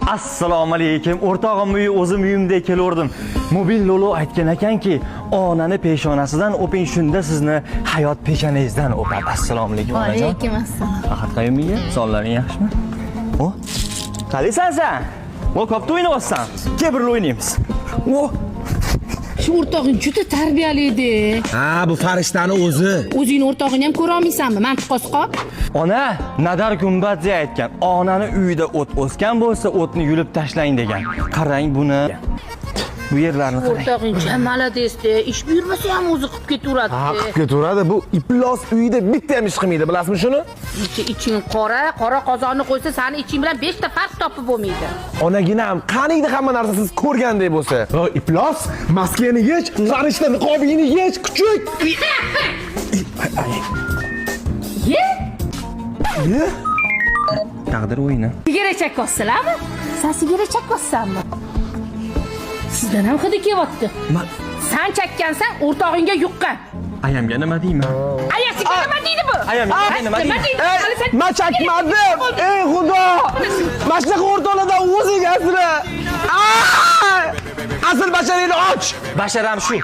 Assalomu alaykum. O'rtog'im uyi o'zim uyimda kelgandim. Mobil Lolo aytgan ekanki, onani peshonasidan o'ping, shunda sizni hayot peshonangizdan o'padi. Assalomu alaykum onajon. Alaykum assalom. Faqat qayermiga? Sonlaring yaxshimi? O? Qalaysan sen? O, kopda o'ynayapsan. Kel birga o'ynaymiz. O, Shu o'rtog'ing juda tarbiyali edi. Ha, bu farishtani o'zi. O'zingni o'rtog'ingni ham ko'ra olmaysanmi? Mantiqosqoq. ona Nadar Gumbadze aytgan, onani uyida o't o'sgan bo'lsa, o'tni yulib tashlang degan. Qarang buni. Bu yerlarni qarang. O'rtog'ing ham maladesda, ish buyurmasa ham o'zi qilib ketaveradi. Ha, qilib ketaveradi. Bu iflos uyda bitta ham ish qilmaydi, bilasizmi shuni? Iching qora qozonni qo'ysa, sani iching bilan 5 ta farq topib bo'lmaydi. Onaginam, qaniydi hamma narsa siz ko'rgandek bo'lsa. O, iflos, maskani yech, farishta niqobingni yech, kuchuk. Ye? Taqdir o'yini. Sigara chakyapsizlarmi? Sen sigara chakyapsanmi? Sizdan ham hidi kelyapti. Sen chakkansan, o'rtog'ingga yuqqan. Ayamga nima deyman? Ayasiga nima deydi bu? Ayamga nima deyman? Men chakmadim. Ey xudo! Mana shunaqa o'rtoqlardan o'zing asra. Asl basharangni och. Basharam shu.